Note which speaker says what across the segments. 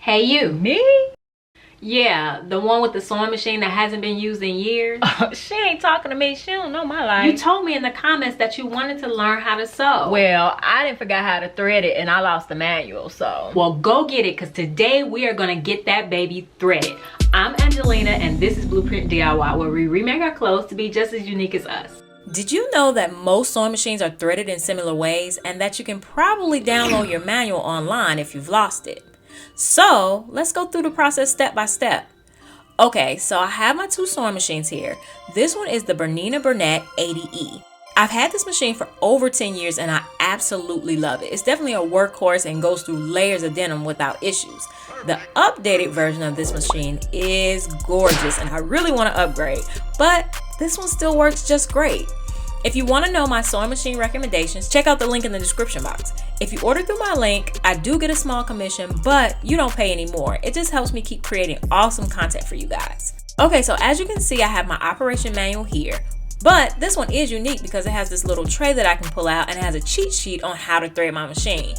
Speaker 1: Hey you.
Speaker 2: Me?
Speaker 1: Yeah, the one with the sewing machine that hasn't been used in years.
Speaker 2: She ain't talking to me. She don't know my life.
Speaker 1: You told me in the comments that you wanted to learn how to sew.
Speaker 2: Well, I didn't forget how to thread it and I lost the manual, so.
Speaker 1: Well, go get it, because today we are gonna get that baby threaded. I'm Angelina and this is Blueprint DIY, where we remake our clothes to be just as unique as us. Did you know that most sewing machines are threaded in similar ways and that you can probably download your manual online if you've lost it? So let's go through the process step by step. Okay, so I have my two sewing machines here. This one is the Bernina Burnett 80E. I've had this machine for over 10 years and I absolutely love it. It's definitely a workhorse and goes through layers of denim without issues. The updated version of this machine is gorgeous and I really want to upgrade, but this one still works just great. If you want to know my sewing machine recommendations, check out the link in the description box. If you order through my link, I do get a small commission, but you don't pay any more. It just helps me keep creating awesome content for you guys. Okay, so as you can see, I have my operation manual here, but this one is unique because it has this little tray that I can pull out and it has a cheat sheet on how to thread my machine.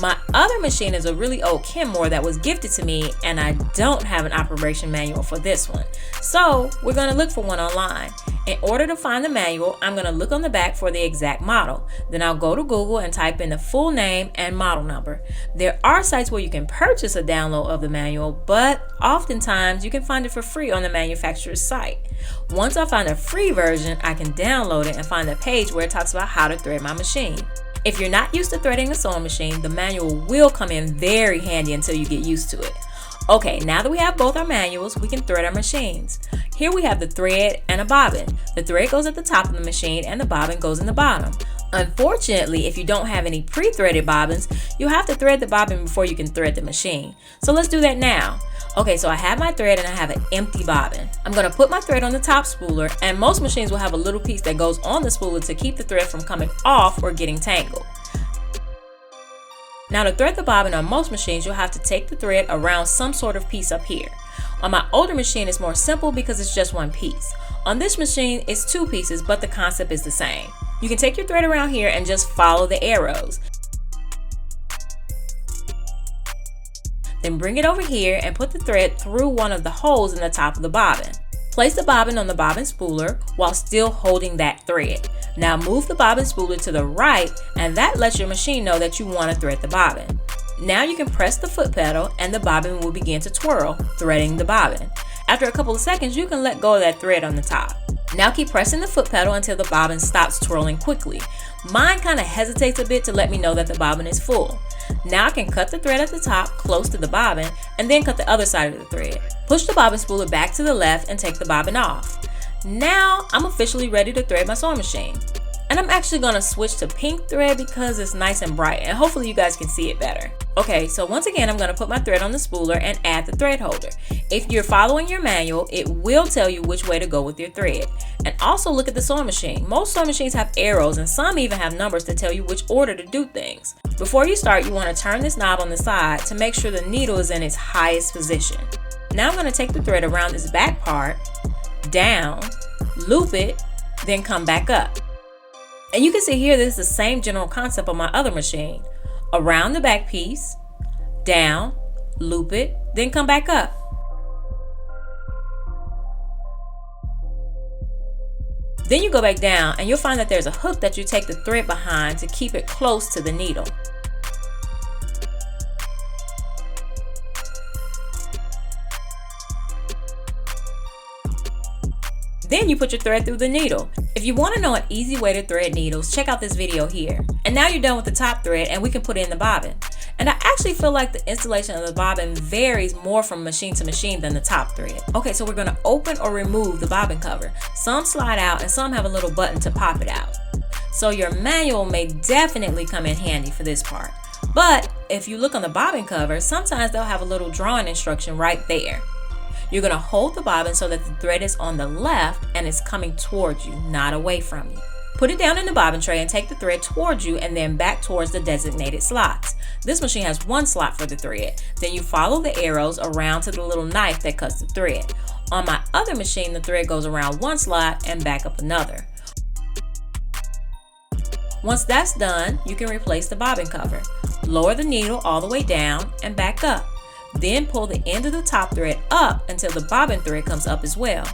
Speaker 1: My other machine is a really old Kenmore that was gifted to me and I don't have an operation manual for this one. So we're going to look for one online. In order to find the manual, I'm going to look on the back for the exact model. Then I'll go to Google and type in the full name and model number. There are sites where you can purchase a download of the manual, but oftentimes you can find it for free on the manufacturer's site. Once I find a free version, I can download it and find a page where it talks about how to thread my machine. If you're not used to threading a sewing machine, the manual will come in very handy until you get used to it. Okay, now that we have both our manuals, we can thread our machines. Here we have the thread and a bobbin. The thread goes at the top of the machine and the bobbin goes in the bottom. Unfortunately, if you don't have any pre-threaded bobbins, you'll have to thread the bobbin before you can thread the machine. So let's do that now. Okay, so I have my thread and I have an empty bobbin. I'm going to put my thread on the top spooler, and most machines will have a little piece that goes on the spooler to keep the thread from coming off or getting tangled. Now to thread the bobbin on most machines, you'll have to take the thread around some sort of piece up here. On my older machine, it's more simple because it's just one piece. On this machine, it's two pieces, but the concept is the same. You can take your thread around here and just follow the arrows. Then bring it over here and put the thread through one of the holes in the top of the bobbin. Place the bobbin on the bobbin spooler while still holding that thread. Now move the bobbin spooler to the right, and that lets your machine know that you want to thread the bobbin. Now you can press the foot pedal and the bobbin will begin to twirl, threading the bobbin. After a couple of seconds, you can let go of that thread on the top. Now keep pressing the foot pedal until the bobbin stops twirling quickly. Mine kind of hesitates a bit to let me know that the bobbin is full. Now I can cut the thread at the top close to the bobbin and then cut the other side of the thread. Push the bobbin spooler back to the left and take the bobbin off. Now I'm officially ready to thread my sewing machine. And I'm actually going to switch to pink thread because it's nice and bright and hopefully you guys can see it better. Okay, so once again, I'm going to put my thread on the spooler and add the thread holder. If you're following your manual, it will tell you which way to go with your thread. And also look at the sewing machine. Most sewing machines have arrows and some even have numbers to tell you which order to do things. Before you start, you want to turn this knob on the side to make sure the needle is in its highest position. Now I'm going to take the thread around this back part, down, loop it, then come back up. And you can see here, this is the same general concept on my other machine. Around the back piece, down, loop it, then come back up. Then you go back down and you'll find that there's a hook that you take the thread behind to keep it close to the needle. Then you put your thread through the needle. If you want to know an easy way to thread needles, check out this video here. And now you're done with the top thread and we can put in the bobbin. And I actually feel like the installation of the bobbin varies more from machine to machine than the top thread. Okay, so we're going to open or remove the bobbin cover. Some slide out and some have a little button to pop it out. So your manual may definitely come in handy for this part. But if you look on the bobbin cover, sometimes they'll have a little drawing instruction right there. You're going to hold the bobbin so that the thread is on the left and it's coming towards you, not away from you. Put it down in the bobbin tray and take the thread towards you and then back towards the designated slots. This machine has one slot for the thread. Then you follow the arrows around to the little knife that cuts the thread. On my other machine, the thread goes around one slot and back up another. Once that's done, you can replace the bobbin cover. Lower the needle all the way down and back up. Then pull the end of the top thread up until the bobbin thread comes up as well.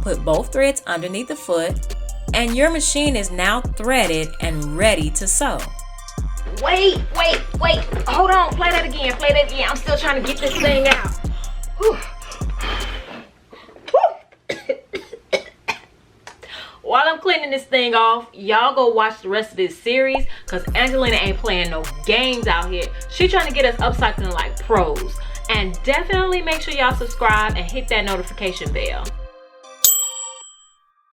Speaker 1: Put both threads underneath the foot, and your machine is now threaded and ready to sew.
Speaker 2: Wait. Hold on. Play that again. I'm still trying to get this thing out. Whew. While I'm cleaning this thing off, y'all go watch the rest of this series, because Angelina ain't playing no games out here. She trying to get us upcycling like pros. And definitely make sure y'all subscribe and hit that notification bell.